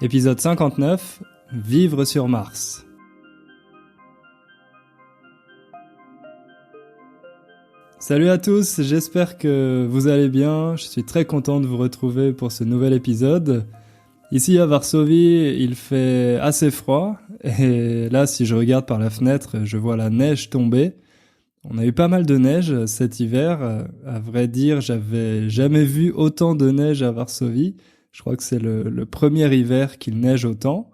Épisode 59, Vivre sur Mars. Salut à tous, j'espère que vous allez bien. Je suis très content de vous retrouver pour ce nouvel épisode. Ici à Varsovie, il fait assez froid et là, si je regarde par la fenêtre, je vois la neige tomber. On a eu pas mal de neige cet hiver. À vrai dire, j'avais jamais vu autant de neige à Varsovie. Je crois que c'est le premier hiver qu'il neige autant.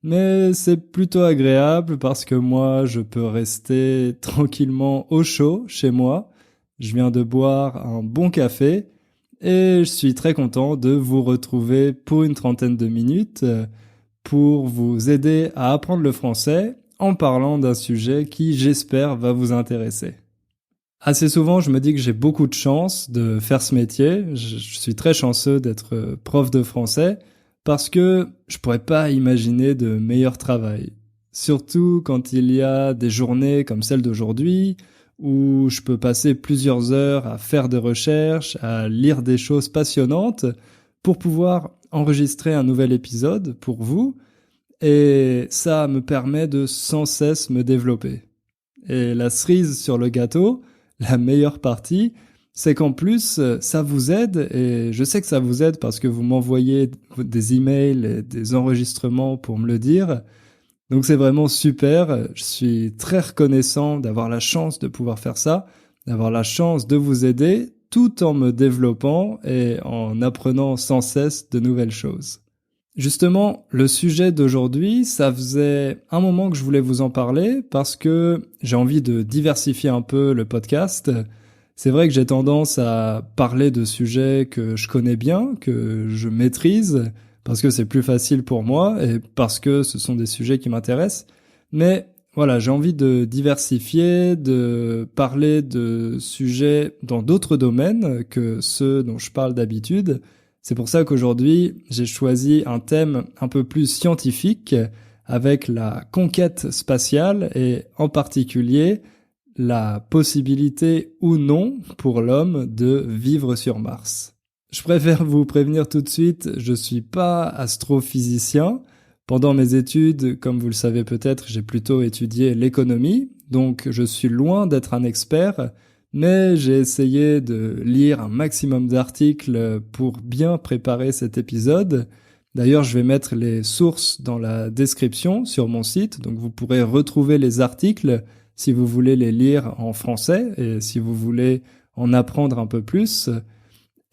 Mais c'est plutôt agréable parce que moi, je peux rester tranquillement au chaud chez moi. Je viens de boire un bon café et je suis très content de vous retrouver pour une trentaine de minutes pour vous aider à apprendre le français en parlant d'un sujet qui, j'espère, va vous intéresser. Assez souvent, je me dis que j'ai beaucoup de chance de faire ce métier. Je suis très chanceux d'être prof de français parce que je pourrais pas imaginer de meilleur travail. Surtout quand il y a des journées comme celle d'aujourd'hui où je peux passer plusieurs heures à faire des recherches, à lire des choses passionnantes pour pouvoir enregistrer un nouvel épisode pour vous. Et ça me permet de sans cesse me développer. Et la cerise sur le gâteau, la meilleure partie, c'est qu'en plus, ça vous aide, et je sais que ça vous aide parce que vous m'envoyez des emails et des enregistrements pour me le dire. Donc c'est vraiment super, je suis très reconnaissant d'avoir la chance de pouvoir faire ça, d'avoir la chance de vous aider tout en me développant et en apprenant sans cesse de nouvelles choses. Justement, le sujet d'aujourd'hui, ça faisait un moment que je voulais vous en parler parce que j'ai envie de diversifier un peu le podcast. C'est vrai que j'ai tendance à parler de sujets que je connais bien, que je maîtrise, parce que c'est plus facile pour moi et parce que ce sont des sujets qui m'intéressent. Mais voilà, j'ai envie de diversifier, de parler de sujets dans d'autres domaines que ceux dont je parle d'habitude. C'est pour ça qu'aujourd'hui, j'ai choisi un thème un peu plus scientifique avec la conquête spatiale et en particulier la possibilité ou non pour l'homme de vivre sur Mars. Je préfère vous prévenir tout de suite, je suis pas astrophysicien. Pendant mes études, comme vous le savez peut-être, j'ai plutôt étudié l'économie, donc je suis loin d'être un expert, mais j'ai essayé de lire un maximum d'articles pour bien préparer cet épisode. D'ailleurs, je vais mettre les sources dans la description sur mon site, donc vous pourrez retrouver les articles si vous voulez les lire en français et si vous voulez en apprendre un peu plus.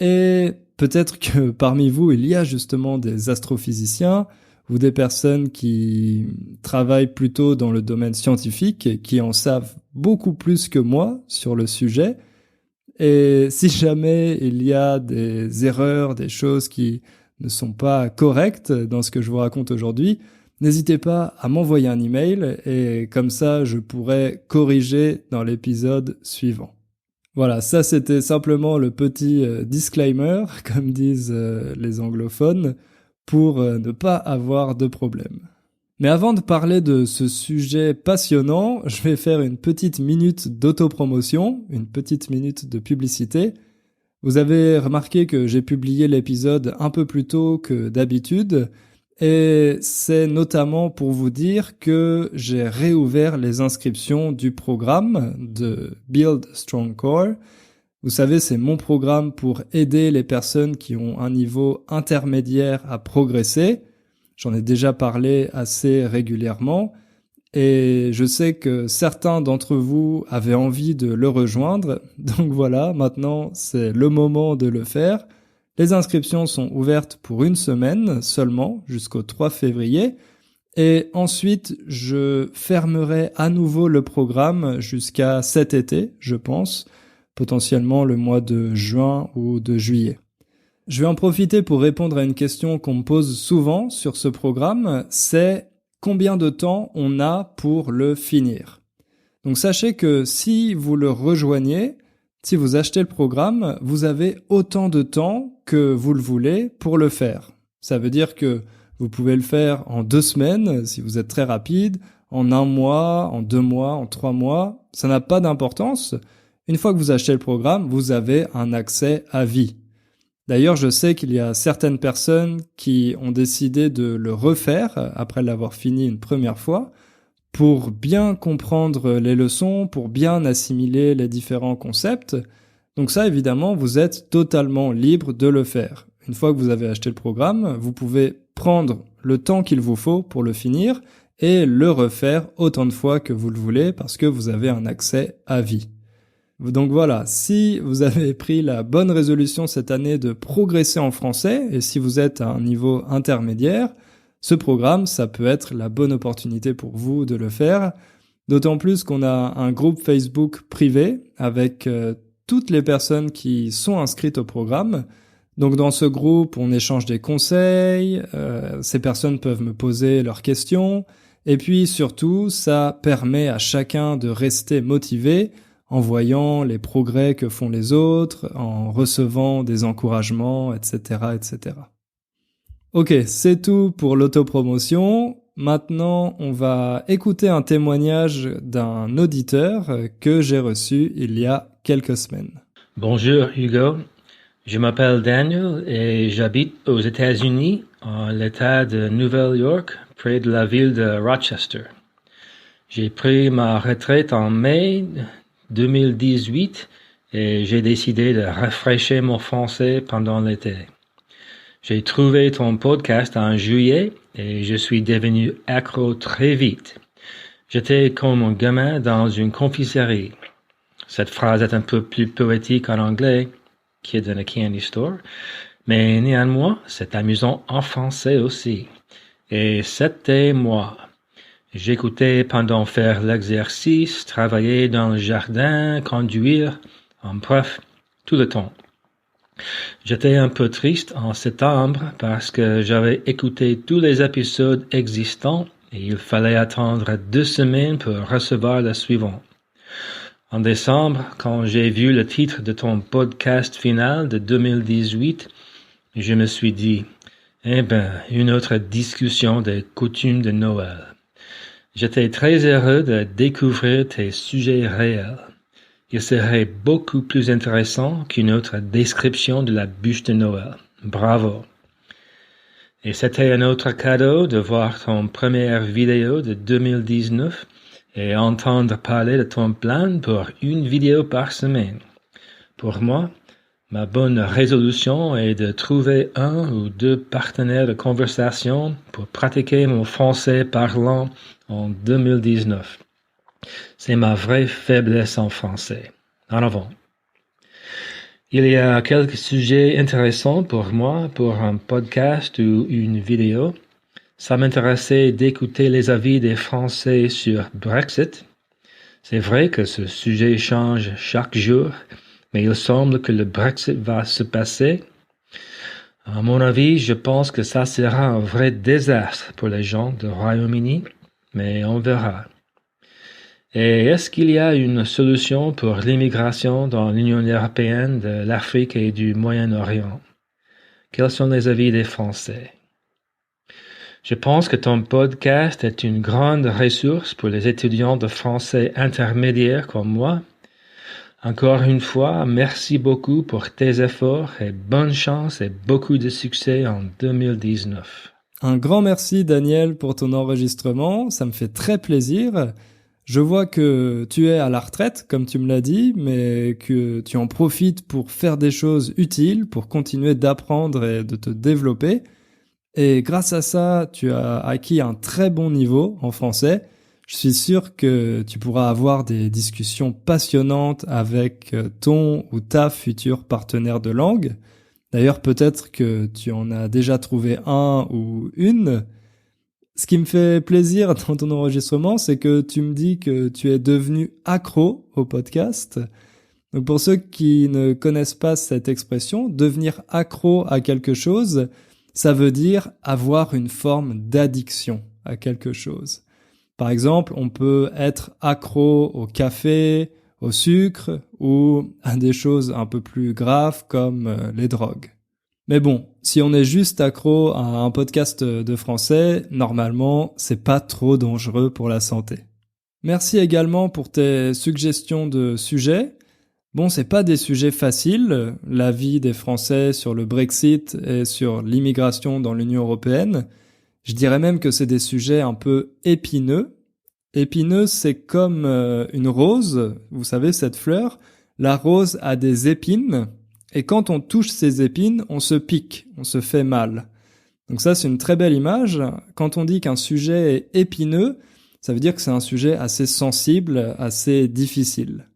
Et peut-être que parmi vous, il y a justement des astrophysiciens ou des personnes qui travaillent plutôt dans le domaine scientifique et qui en savent beaucoup plus que moi sur le sujet. Et si jamais il y a des erreurs, des choses qui ne sont pas correctes dans ce que je vous raconte aujourd'hui, n'hésitez pas à m'envoyer un email et comme ça je pourrai corriger dans l'épisode suivant. Voilà, ça c'était simplement le petit disclaimer, comme disent les anglophones, pour ne pas avoir de problème. Mais avant de parler de ce sujet passionnant, je vais faire une petite minute d'autopromotion, une petite minute de publicité. Vous avez remarqué que j'ai publié l'épisode un peu plus tôt que d'habitude, et c'est notamment pour vous dire que j'ai réouvert les inscriptions du programme de Build Strong Core. Vous savez, c'est mon programme pour aider les personnes qui ont un niveau intermédiaire à progresser. J'en ai déjà parlé assez régulièrement et je sais que certains d'entre vous avaient envie de le rejoindre. Donc voilà, maintenant c'est le moment de le faire. Les inscriptions sont ouvertes pour une semaine seulement, jusqu'au 3 février. Et ensuite, je fermerai à nouveau le programme jusqu'à cet été, je pense, potentiellement le mois de juin ou de juillet. Je vais en profiter pour répondre à une question qu'on me pose souvent sur ce programme, c'est combien de temps on a pour le finir. Donc sachez que si vous le rejoignez, si vous achetez le programme, vous avez autant de temps que vous le voulez pour le faire. Ça veut dire que vous pouvez le faire en 2 semaines, si vous êtes très rapide, en 1 mois, en 2 mois, en 3 mois. Ça n'a pas d'importance. Une fois que vous achetez le programme, vous avez un accès à vie. D'ailleurs, je sais qu'il y a certaines personnes qui ont décidé de le refaire après l'avoir fini une première fois pour bien comprendre les leçons, pour bien assimiler les différents concepts. Donc ça, évidemment, vous êtes totalement libre de le faire. Une fois que vous avez acheté le programme, vous pouvez prendre le temps qu'il vous faut pour le finir et le refaire autant de fois que vous le voulez parce que vous avez un accès à vie. Donc voilà, si vous avez pris la bonne résolution cette année de progresser en français et si vous êtes à un niveau intermédiaire, ce programme, ça peut être la bonne opportunité pour vous de le faire. D'autant plus qu'on a un groupe Facebook privé avec toutes les personnes qui sont inscrites au programme. Donc dans ce groupe, on échange des conseils, ces personnes peuvent me poser leurs questions, et puis surtout, ça permet à chacun de rester motivé en voyant les progrès que font les autres, en recevant des encouragements, etc., etc. Ok, c'est tout pour l'autopromotion. Maintenant, on va écouter un témoignage d'un auditeur que j'ai reçu il y a quelques semaines. Bonjour Hugo, je m'appelle Daniel et j'habite aux États-Unis, en l'État de Nouvelle-York, près de la ville de Rochester. J'ai pris ma retraite en mai 2018 et j'ai décidé de rafraîchir mon français pendant l'été. J'ai trouvé ton podcast en juillet et je suis devenu accro très vite. J'étais comme un gamin dans une confiserie. Cette phrase est un peu plus poétique en anglais, kid in a candy store, mais néanmoins, c'est amusant en français aussi. Et c'était moi. J'écoutais pendant faire l'exercice, travailler dans le jardin, conduire, en bref, tout le temps. J'étais un peu triste en septembre parce que j'avais écouté tous les épisodes existants et il fallait attendre 2 semaines pour recevoir le suivant. En décembre, quand j'ai vu le titre de ton podcast final de 2018, je me suis dit, une autre discussion des coutumes de Noël. J'étais très heureux de découvrir tes sujets réels. Il serait beaucoup plus intéressant qu'une autre description de la bûche de Noël. Bravo. Et c'était un autre cadeau de voir ton première vidéo de 2019 et entendre parler de ton plan pour une vidéo par semaine. Pour moi, ma bonne résolution est de trouver 1 ou 2 partenaires de conversation pour pratiquer mon français parlant en 2019. C'est ma vraie faiblesse en français. En avant. Il y a quelques sujets intéressants pour moi pour un podcast ou une vidéo. Ça m'intéressait d'écouter les avis des Français sur Brexit. C'est vrai que ce sujet change chaque jour, mais il semble que le Brexit va se passer. À mon avis, je pense que ça sera un vrai désastre pour les gens du Royaume-Uni, mais on verra. Et est-ce qu'il y a une solution pour l'immigration dans l'Union européenne de l'Afrique et du Moyen-Orient? Quels sont les avis des Français? Je pense que ton podcast est une grande ressource pour les étudiants de français intermédiaires comme moi. Encore une fois, merci beaucoup pour tes efforts et bonne chance et beaucoup de succès en 2019. Un grand merci Daniel pour ton enregistrement, ça me fait très plaisir. Je vois que tu es à la retraite, comme tu me l'as dit, mais que tu en profites pour faire des choses utiles, pour continuer d'apprendre et de te développer. Et grâce à ça, tu as acquis un très bon niveau en français. Je suis sûr que tu pourras avoir des discussions passionnantes avec ton ou ta future partenaire de langue. D'ailleurs, peut-être que tu en as déjà trouvé un ou une. Ce qui me fait plaisir dans ton enregistrement, c'est que tu me dis que tu es devenu accro au podcast. Donc pour ceux qui ne connaissent pas cette expression, devenir accro à quelque chose, ça veut dire avoir une forme d'addiction à quelque chose. Par exemple, on peut être accro au café, au sucre ou à des choses un peu plus graves comme les drogues. Mais bon, si on est juste accro à un podcast de français, normalement, c'est pas trop dangereux pour la santé. Merci également pour tes suggestions de sujets. Bon, c'est pas des sujets faciles, l'avis des Français sur le Brexit et sur l'immigration dans l'Union européenne. Je dirais même que c'est des sujets un peu épineux. Épineux, c'est comme une rose, vous savez, cette fleur. La rose a des épines, et quand on touche ces épines, on se pique, on se fait mal. Donc ça, c'est une très belle image. Quand on dit qu'un sujet est épineux, ça veut dire que c'est un sujet assez sensible, assez difficile.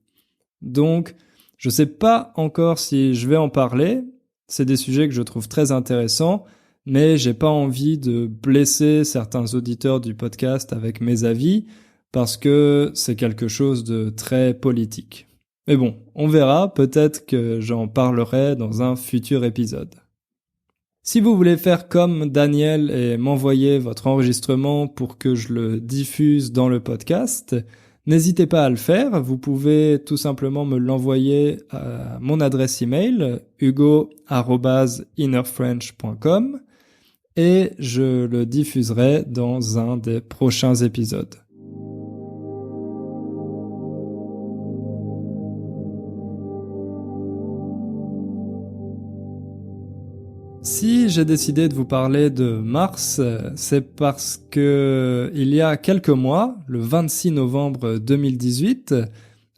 Donc, je sais pas encore si je vais en parler. C'est des sujets que je trouve très intéressants, mais j'ai pas envie de blesser certains auditeurs du podcast avec mes avis, parce que c'est quelque chose de très politique. Mais bon, on verra, peut-être que j'en parlerai dans un futur épisode. Si vous voulez faire comme Daniel et m'envoyer votre enregistrement pour que je le diffuse dans le podcast, n'hésitez pas à le faire. Vous pouvez tout simplement me l'envoyer à mon adresse email hugo@innerfrench.com et je le diffuserai dans un des prochains épisodes. Si j'ai décidé de vous parler de Mars, c'est parce que il y a quelques mois, le 26 novembre 2018,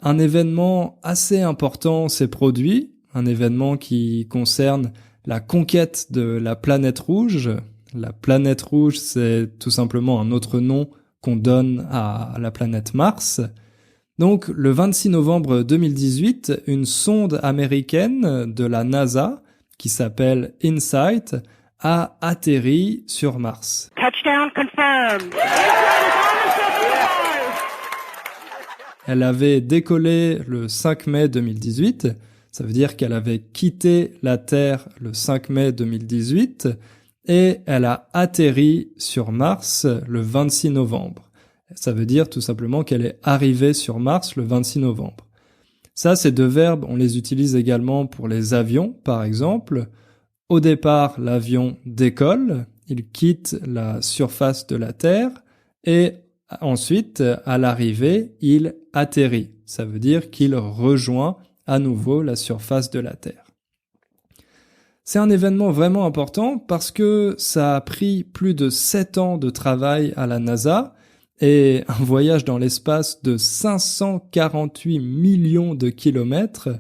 un événement assez important s'est produit, un événement qui concerne la conquête de la planète rouge. La planète rouge, c'est tout simplement un autre nom qu'on donne à la planète Mars. Donc, le 26 novembre 2018, une sonde américaine de la NASA qui s'appelle InSight, a atterri sur Mars. Touchdown confirmed. Elle avait décollé le 5 mai 2018, ça veut dire qu'elle avait quitté la Terre le 5 mai 2018, et elle a atterri sur Mars le 26 novembre. Ça veut dire tout simplement qu'elle est arrivée sur Mars le 26 novembre. Ça, ces deux verbes, on les utilise également pour les avions, par exemple. Au départ, l'avion décolle, il quitte la surface de la Terre, et ensuite, à l'arrivée, il atterrit. Ça veut dire qu'il rejoint à nouveau la surface de la Terre. C'est un événement vraiment important parce que ça a pris plus de 7 ans de travail à la NASA, et un voyage dans l'espace de 548 millions de kilomètres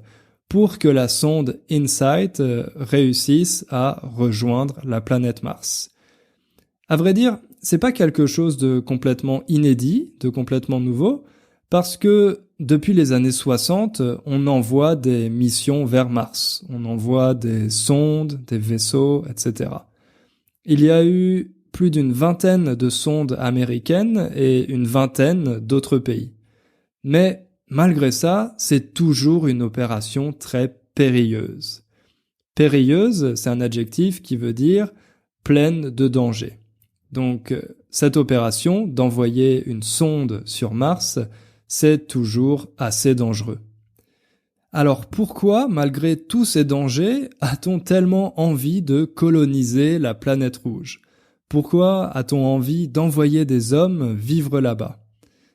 pour que la sonde InSight réussisse à rejoindre la planète Mars. À vrai dire, c'est pas quelque chose de complètement inédit, de complètement nouveau, parce que depuis les années 60, on envoie des missions vers Mars. On envoie des sondes, des vaisseaux, etc. Il y a eu plus d'une vingtaine de sondes américaines et une vingtaine d'autres pays. Mais malgré ça, c'est toujours une opération très périlleuse. Périlleuse, c'est un adjectif qui veut dire pleine de danger. Donc, cette opération d'envoyer une sonde sur Mars, c'est toujours assez dangereux. Alors pourquoi, malgré tous ces dangers, a-t-on tellement envie de coloniser la planète rouge ? Pourquoi a-t-on envie d'envoyer des hommes vivre là-bas ?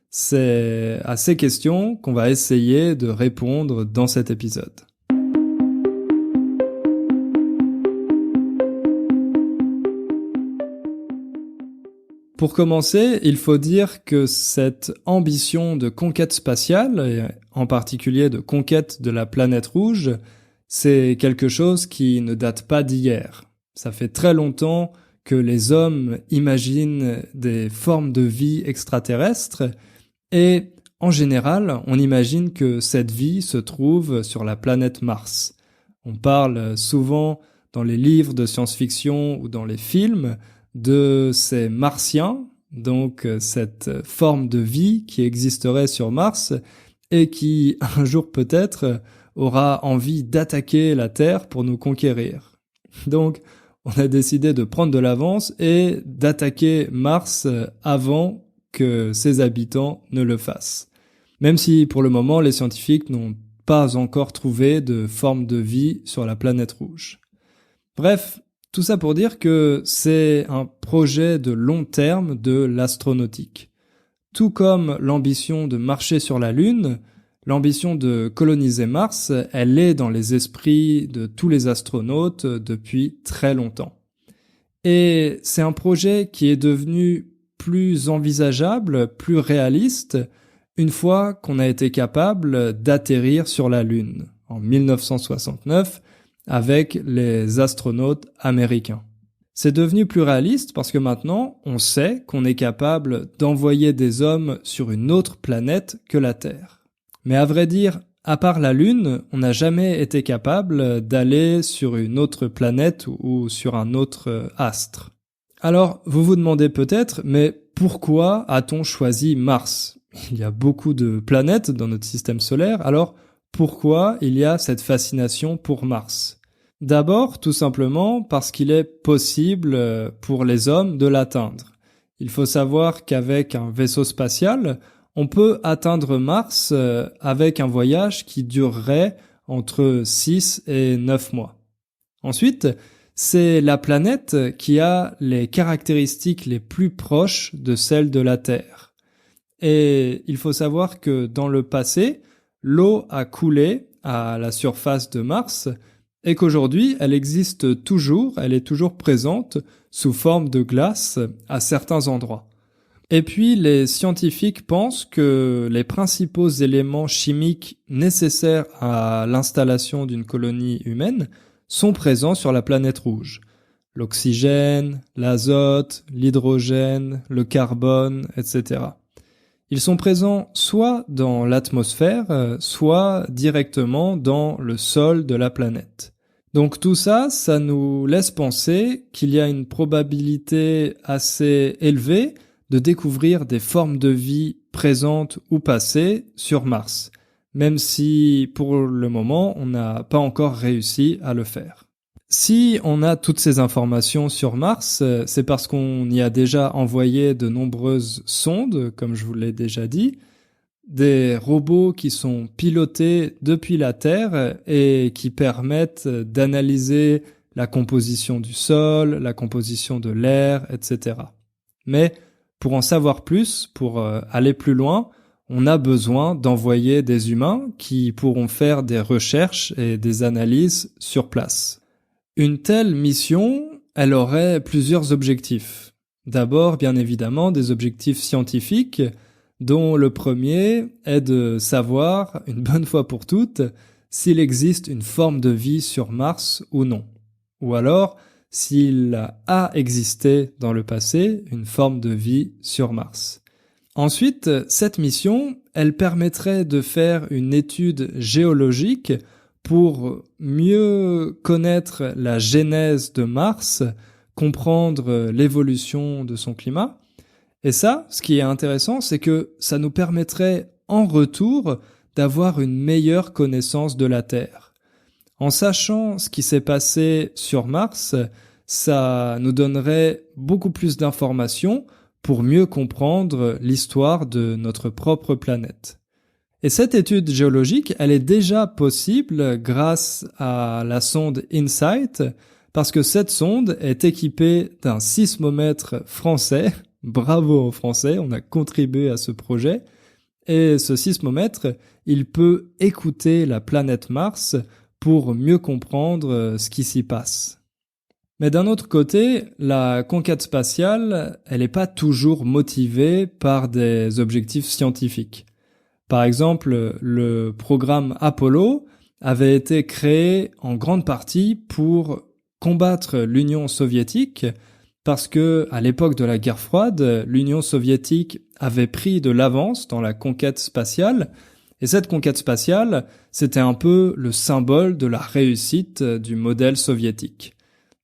C'est à ces questions qu'on va essayer de répondre dans cet épisode. Pour commencer, il faut dire que cette ambition de conquête spatiale, et en particulier de conquête de la planète rouge, c'est quelque chose qui ne date pas d'hier. Ça fait très longtemps que les hommes imaginent des formes de vie extraterrestres et en général, on imagine que cette vie se trouve sur la planète Mars. On parle souvent dans les livres de science-fiction ou dans les films de ces martiens, donc cette forme de vie qui existerait sur Mars et qui un jour peut-être aura envie d'attaquer la Terre pour nous conquérir. Donc on a décidé de prendre de l'avance et d'attaquer Mars avant que ses habitants ne le fassent. Même si pour le moment les scientifiques n'ont pas encore trouvé de forme de vie sur la planète rouge. Bref, tout ça pour dire que c'est un projet de long terme de l'astronautique. Tout comme l'ambition de marcher sur la Lune, L'ambition de coloniser Mars, elle est dans les esprits de tous les astronautes depuis très longtemps. Et c'est un projet qui est devenu plus envisageable, plus réaliste, une fois qu'on a été capable d'atterrir sur la Lune, en 1969, avec les astronautes américains. C'est devenu plus réaliste parce que maintenant, on sait qu'on est capable d'envoyer des hommes sur une autre planète que la Terre. Mais à vrai dire, à part la Lune, on n'a jamais été capable d'aller sur une autre planète ou sur un autre astre. Alors, vous vous demandez peut-être, mais pourquoi a-t-on choisi Mars ? Il y a beaucoup de planètes dans notre système solaire, alors pourquoi il y a cette fascination pour Mars ? D'abord, tout simplement parce qu'il est possible pour les hommes de l'atteindre. Il faut savoir qu'avec un vaisseau spatial, on peut atteindre Mars avec un voyage qui durerait entre 6 et 9 mois. Ensuite, c'est la planète qui a les caractéristiques les plus proches de celles de la Terre. Et il faut savoir que dans le passé, l'eau a coulé à la surface de Mars et qu'aujourd'hui, elle existe toujours, elle est toujours présente sous forme de glace à certains endroits. Et puis, les scientifiques pensent que les principaux éléments chimiques nécessaires à l'installation d'une colonie humaine sont présents sur la planète rouge. L'oxygène, l'azote, l'hydrogène, le carbone, etc. Ils sont présents soit dans l'atmosphère, soit directement dans le sol de la planète. Donc tout ça, ça nous laisse penser qu'il y a une probabilité assez élevée de découvrir des formes de vie présentes ou passées sur Mars, même si pour le moment on n'a pas encore réussi à le faire. Si on a toutes ces informations sur Mars, c'est parce qu'on y a déjà envoyé de nombreuses sondes, comme je vous l'ai déjà dit, des robots qui sont pilotés depuis la Terre et qui permettent d'analyser la composition du sol, la composition de l'air, etc. Mais pour en savoir plus, pour aller plus loin, on a besoin d'envoyer des humains qui pourront faire des recherches et des analyses sur place. Une telle mission, elle aurait plusieurs objectifs. D'abord, bien évidemment, des objectifs scientifiques, dont le premier est de savoir, une bonne fois pour toutes, s'il existe une forme de vie sur Mars ou non. Ou alors, s'il a existé dans le passé une forme de vie sur Mars. Ensuite, cette mission, elle permettrait de faire une étude géologique pour mieux connaître la genèse de Mars, comprendre l'évolution de son climat. Et ça, ce qui est intéressant, c'est que ça nous permettrait en retour d'avoir une meilleure connaissance de la Terre. En sachant ce qui s'est passé sur Mars, ça nous donnerait beaucoup plus d'informations pour mieux comprendre l'histoire de notre propre planète. Et cette étude géologique, elle est déjà possible grâce à la sonde InSight, parce que cette sonde est équipée d'un sismomètre français. Bravo aux Français, on a contribué à ce projet. Et ce sismomètre, il peut écouter la planète Mars pour mieux comprendre ce qui s'y passe. Mais d'un autre côté, la conquête spatiale, elle n'est pas toujours motivée par des objectifs scientifiques. Par exemple, le programme Apollo avait été créé en grande partie pour combattre l'Union soviétique parce que, à l'époque de la guerre froide, l'Union soviétique avait pris de l'avance dans la conquête spatiale. Et cette conquête spatiale, c'était un peu le symbole de la réussite du modèle soviétique.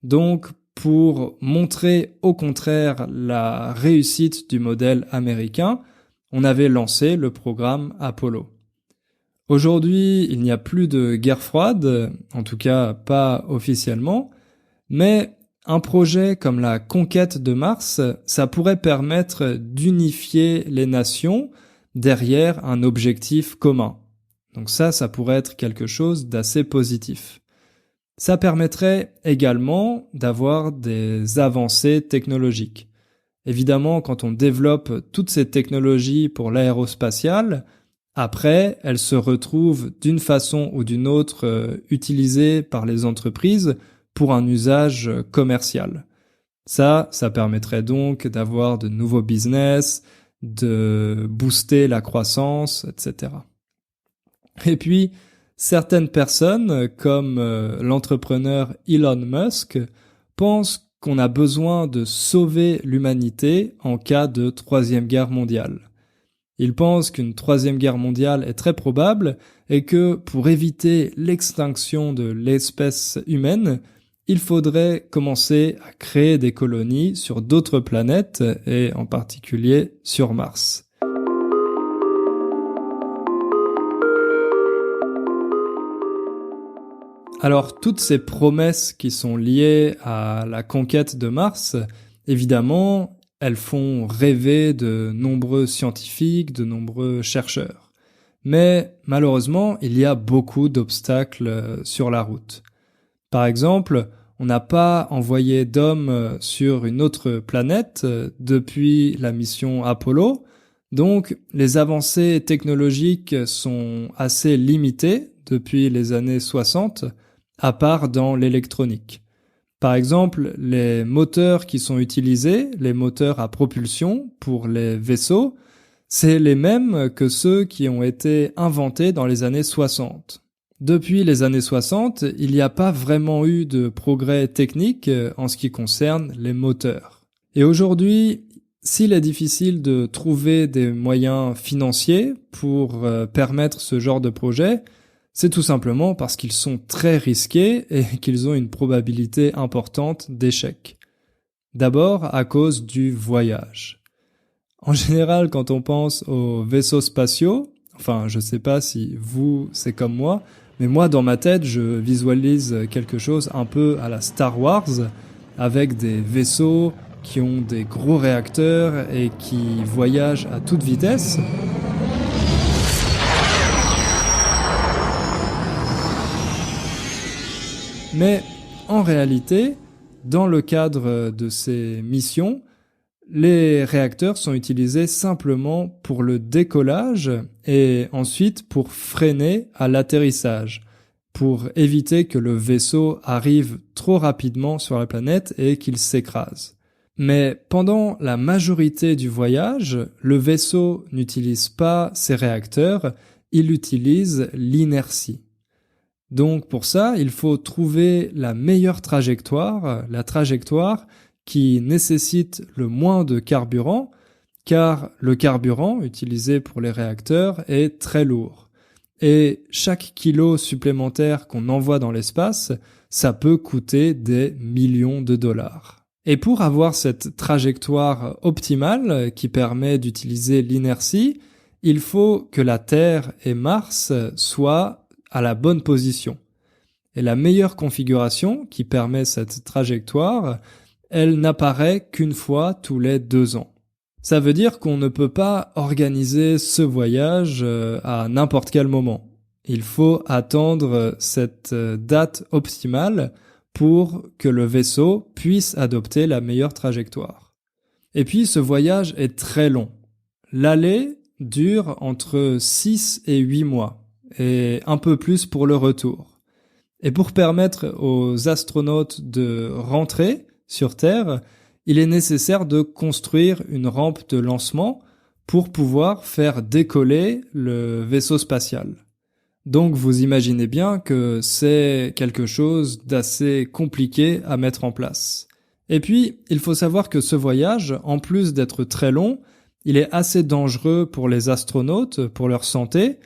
Donc, pour montrer au contraire la réussite du modèle américain, on avait lancé le programme Apollo. Aujourd'hui, il n'y a plus de guerre froide, en tout cas pas officiellement, mais un projet comme la conquête de Mars, ça pourrait permettre d'unifier les nations derrière un objectif commun. Donc ça pourrait être quelque chose d'assez positif. Ça permettrait également d'avoir des avancées technologiques. Évidemment, quand on développe toutes ces technologies pour l'aérospatiale, Après, elles se retrouvent d'une façon ou d'une autre utilisées par les entreprises pour un usage commercial. Ça permettrait donc d'avoir de nouveaux business, de booster la croissance, etc. Et puis, certaines personnes, comme l'entrepreneur Elon Musk, pensent qu'on a besoin de sauver l'humanité en cas de troisième guerre mondiale. Il pense qu'une troisième guerre mondiale est très probable et que pour éviter l'extinction de l'espèce humaine, il faudrait commencer à créer des colonies sur d'autres planètes et en particulier sur Mars. Alors, toutes ces promesses qui sont liées à la conquête de Mars, évidemment, elles font rêver de nombreux scientifiques, de nombreux chercheurs. Mais malheureusement, il y a beaucoup d'obstacles sur la route. Par exemple, on n'a pas envoyé d'hommes sur une autre planète depuis la mission Apollo, donc les avancées technologiques sont assez limitées depuis les années 60, à part dans l'électronique. Par exemple, les moteurs qui sont utilisés, les moteurs à propulsion pour les vaisseaux, c'est les mêmes que ceux qui ont été inventés dans les années 60. Depuis les années 60, il n'y a pas vraiment eu de progrès technique en ce qui concerne les moteurs. Et aujourd'hui, s'il est difficile de trouver des moyens financiers pour permettre ce genre de projet, c'est tout simplement parce qu'ils sont très risqués et qu'ils ont une probabilité importante d'échec. D'abord à cause du voyage. En général, quand on pense aux vaisseaux spatiaux, enfin je sais pas si vous c'est comme moi, mais moi dans ma tête je visualise quelque chose un peu à la Star Wars, avec des vaisseaux qui ont des gros réacteurs et qui voyagent à toute vitesse. Mais en réalité, dans le cadre de ces missions, les réacteurs sont utilisés simplement pour le décollage et ensuite pour freiner à l'atterrissage, pour éviter que le vaisseau arrive trop rapidement sur la planète et qu'il s'écrase. Mais pendant la majorité du voyage, le vaisseau n'utilise pas ses réacteurs, il utilise l'inertie. Donc pour ça, il faut trouver la meilleure trajectoire, la trajectoire qui nécessite le moins de carburant, car le carburant utilisé pour les réacteurs est très lourd. Et chaque kilo supplémentaire qu'on envoie dans l'espace, ça peut coûter des millions de dollars. Et pour avoir cette trajectoire optimale qui permet d'utiliser l'inertie, il faut que la Terre et Mars soient à la bonne position. Et la meilleure configuration qui permet cette trajectoire, elle n'apparaît qu'une fois tous les 2 ans. Ça veut dire qu'on ne peut pas organiser ce voyage à n'importe quel moment. Il faut attendre cette date optimale pour que le vaisseau puisse adopter la meilleure trajectoire. Et puis ce voyage est très long. L'aller dure entre 6 et 8 mois. Et un peu plus pour le retour. Et pour permettre aux astronautes de rentrer sur Terre, il est nécessaire de construire une rampe de lancement pour pouvoir faire décoller le vaisseau spatial. Donc vous imaginez bien que c'est quelque chose d'assez compliqué à mettre en place. Et puis, il faut savoir que ce voyage, en plus d'être très long, il est assez dangereux pour les astronautes, pour leur santé,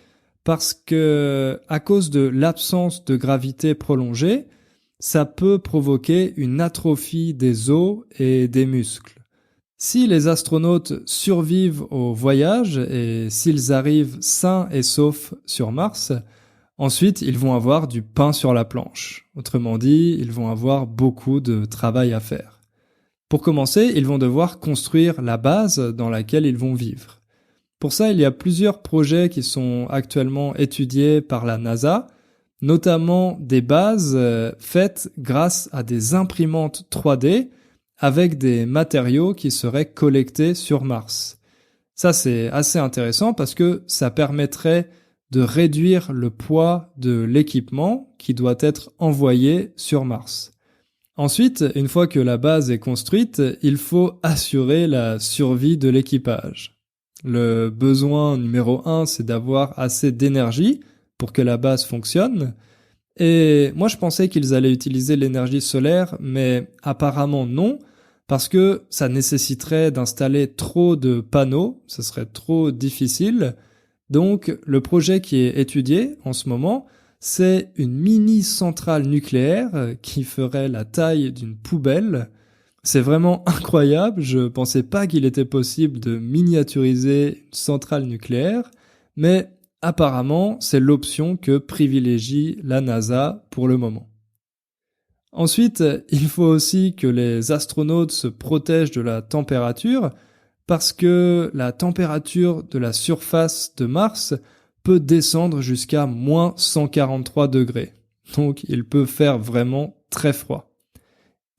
parce que, à cause de l'absence de gravité prolongée, ça peut provoquer une atrophie des os et des muscles. Si les astronautes survivent au voyage et s'ils arrivent sains et saufs sur Mars, ensuite ils vont avoir du pain sur la planche. Autrement dit, ils vont avoir beaucoup de travail à faire. Pour commencer, ils vont devoir construire la base dans laquelle ils vont vivre. Pour ça, il y a plusieurs projets qui sont actuellement étudiés par la NASA, notamment des bases faites grâce à des imprimantes 3D avec des matériaux qui seraient collectés sur Mars. Ça, c'est assez intéressant parce que ça permettrait de réduire le poids de l'équipement qui doit être envoyé sur Mars. Ensuite, une fois que la base est construite, il faut assurer la survie de l'équipage. Le besoin numéro 1, c'est d'avoir assez d'énergie pour que la base fonctionne. Et moi, je pensais qu'ils allaient utiliser l'énergie solaire, mais apparemment non, parce que ça nécessiterait d'installer trop de panneaux, ce serait trop difficile. Donc, le projet qui est étudié en ce moment, c'est une mini centrale nucléaire qui ferait la taille d'une poubelle. C'est vraiment incroyable, je pensais pas qu'il était possible de miniaturiser une centrale nucléaire, mais apparemment, c'est l'option que privilégie la NASA pour le moment. Ensuite, il faut aussi que les astronautes se protègent de la température, parce que la température de la surface de Mars peut descendre jusqu'à moins 143 degrés. Donc il peut faire vraiment très froid.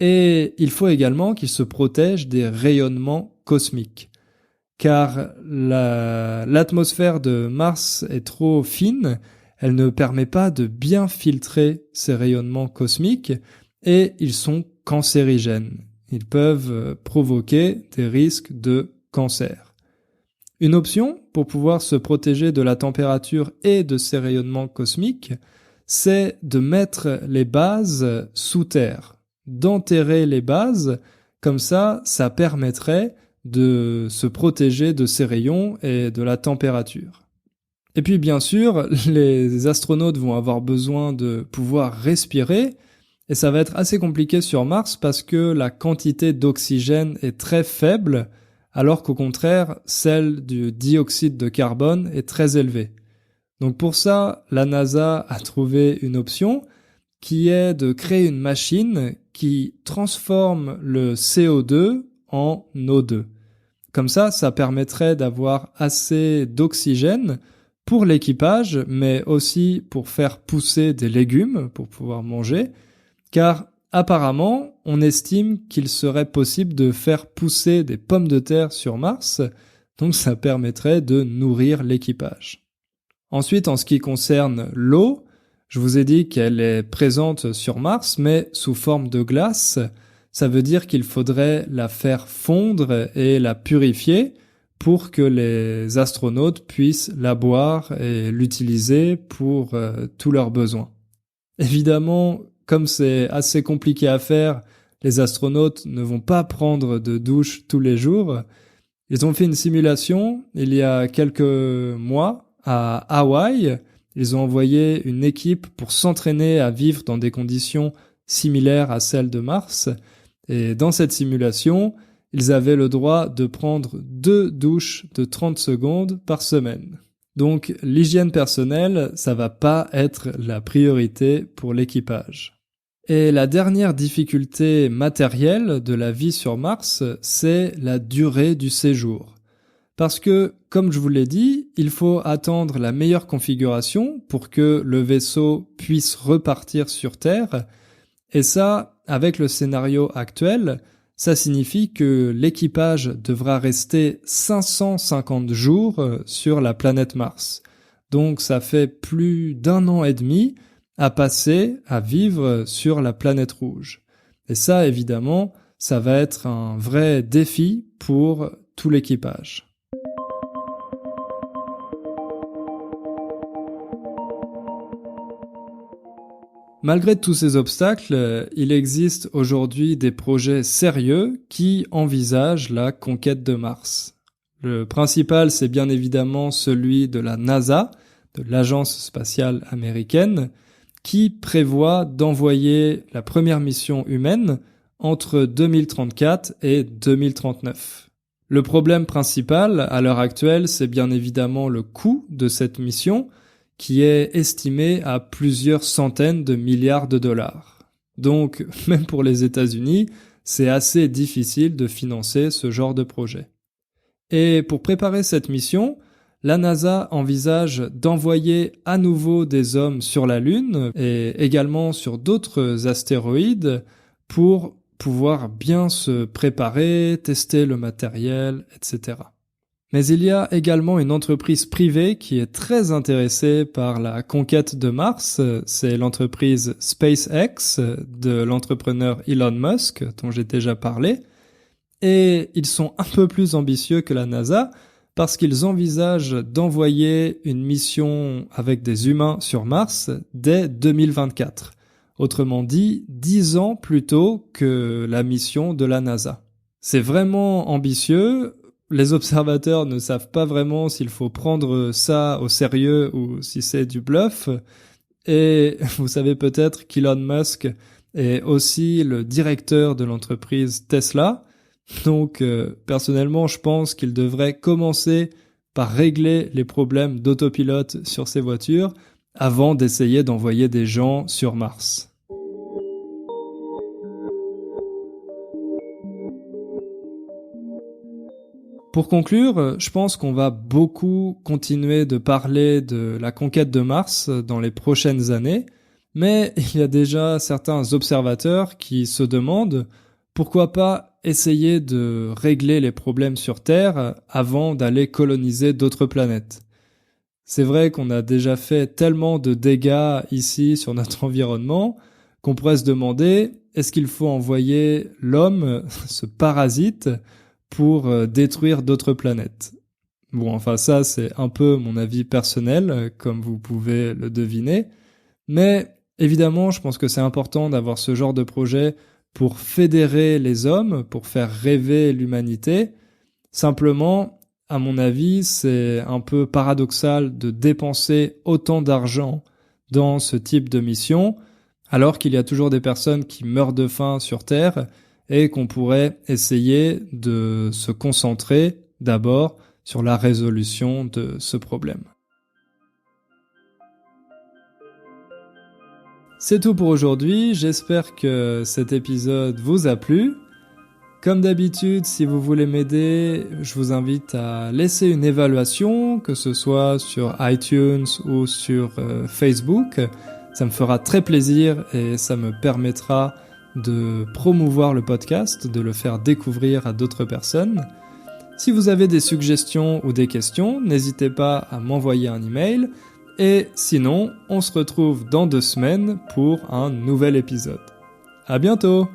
Et il faut également qu'ils se protègent des rayonnements cosmiques. Car l'atmosphère de Mars est trop fine, elle ne permet pas de bien filtrer ces rayonnements cosmiques et ils sont cancérigènes. Ils peuvent provoquer des risques de cancer. Une option pour pouvoir se protéger de la température et de ces rayonnements cosmiques, c'est de mettre les bases sous terre, d'enterrer les bases, comme ça permettrait de se protéger de ces rayons et de la température. Et puis bien sûr, les astronautes vont avoir besoin de pouvoir respirer, et ça va être assez compliqué sur Mars parce que la quantité d'oxygène est très faible, alors qu'au contraire, celle du dioxyde de carbone est très élevée. Donc pour ça, la NASA a trouvé une option qui est de créer une machine qui transforme le CO2 en O2. Comme ça permettrait d'avoir assez d'oxygène pour l'équipage, mais aussi pour faire pousser des légumes pour pouvoir manger, car apparemment, on estime qu'il serait possible de faire pousser des pommes de terre sur Mars, donc ça permettrait de nourrir l'équipage. Ensuite, en ce qui concerne l'eau, je vous ai dit qu'elle est présente sur Mars, mais sous forme de glace. Ça veut dire qu'il faudrait la faire fondre et la purifier pour que les astronautes puissent la boire et l'utiliser pour tous leurs besoins. Évidemment, comme c'est assez compliqué à faire, les astronautes ne vont pas prendre de douche tous les jours. Ils ont fait une simulation il y a quelques mois à Hawaï. Ils ont envoyé une équipe pour s'entraîner à vivre dans des conditions similaires à celles de Mars. Et dans cette simulation, ils avaient le droit de prendre 2 douches de 30 secondes par semaine. Donc l'hygiène personnelle, ça va pas être la priorité pour l'équipage. Et la dernière difficulté matérielle de la vie sur Mars, c'est la durée du séjour. Parce que, comme je vous l'ai dit, il faut attendre la meilleure configuration pour que le vaisseau puisse repartir sur Terre. Et ça, avec le scénario actuel, ça signifie que l'équipage devra rester 550 jours sur la planète Mars. Donc ça fait plus d'1 an et demi à passer à vivre sur la planète rouge. Et ça, évidemment, ça va être un vrai défi pour tout l'équipage. Malgré tous ces obstacles, il existe aujourd'hui des projets sérieux qui envisagent la conquête de Mars. Le principal, c'est bien évidemment celui de la NASA, de l'Agence spatiale américaine, qui prévoit d'envoyer la première mission humaine entre 2034 et 2039. Le problème principal à l'heure actuelle, c'est bien évidemment le coût de cette mission, qui est estimé à plusieurs centaines de milliards de dollars. Donc, même pour les États-Unis, c'est assez difficile de financer ce genre de projet. Et pour préparer cette mission, la NASA envisage d'envoyer à nouveau des hommes sur la Lune et également sur d'autres astéroïdes pour pouvoir bien se préparer, tester le matériel, etc. Mais il y a également une entreprise privée qui est très intéressée par la conquête de Mars. C'est l'entreprise SpaceX de l'entrepreneur Elon Musk, dont j'ai déjà parlé. Et ils sont un peu plus ambitieux que la NASA parce qu'ils envisagent d'envoyer une mission avec des humains sur Mars dès 2024. Autrement dit, 10 ans plus tôt que la mission de la NASA. C'est vraiment ambitieux. Les observateurs ne savent pas vraiment s'il faut prendre ça au sérieux ou si c'est du bluff. Et vous savez peut-être qu'Elon Musk est aussi le directeur de l'entreprise Tesla. Donc personnellement, je pense qu'il devrait commencer par régler les problèmes d'autopilote sur ses voitures avant d'essayer d'envoyer des gens sur Mars. Pour conclure, je pense qu'on va beaucoup continuer de parler de la conquête de Mars dans les prochaines années, mais il y a déjà certains observateurs qui se demandent pourquoi pas essayer de régler les problèmes sur Terre avant d'aller coloniser d'autres planètes. C'est vrai qu'on a déjà fait tellement de dégâts ici sur notre environnement qu'on pourrait se demander est-ce qu'il faut envoyer l'homme, ce parasite, pour détruire d'autres planètes. Bon, enfin ça, c'est un peu mon avis personnel, comme vous pouvez le deviner. Mais évidemment, je pense que c'est important d'avoir ce genre de projet pour fédérer les hommes, pour faire rêver l'humanité. Simplement, à mon avis, c'est un peu paradoxal de dépenser autant d'argent dans ce type de mission, alors qu'il y a toujours des personnes qui meurent de faim sur Terre et qu'on pourrait essayer de se concentrer d'abord sur la résolution de ce problème. C'est tout pour aujourd'hui, j'espère que cet épisode vous a plu. Comme d'habitude, si vous voulez m'aider, je vous invite à laisser une évaluation, que ce soit sur iTunes ou sur Facebook. Ça me fera très plaisir et ça me permettra de promouvoir le podcast, de le faire découvrir à d'autres personnes. Si vous avez des suggestions ou des questions, n'hésitez pas à m'envoyer un email. Et sinon, on se retrouve dans 2 semaines pour un nouvel épisode. À bientôt!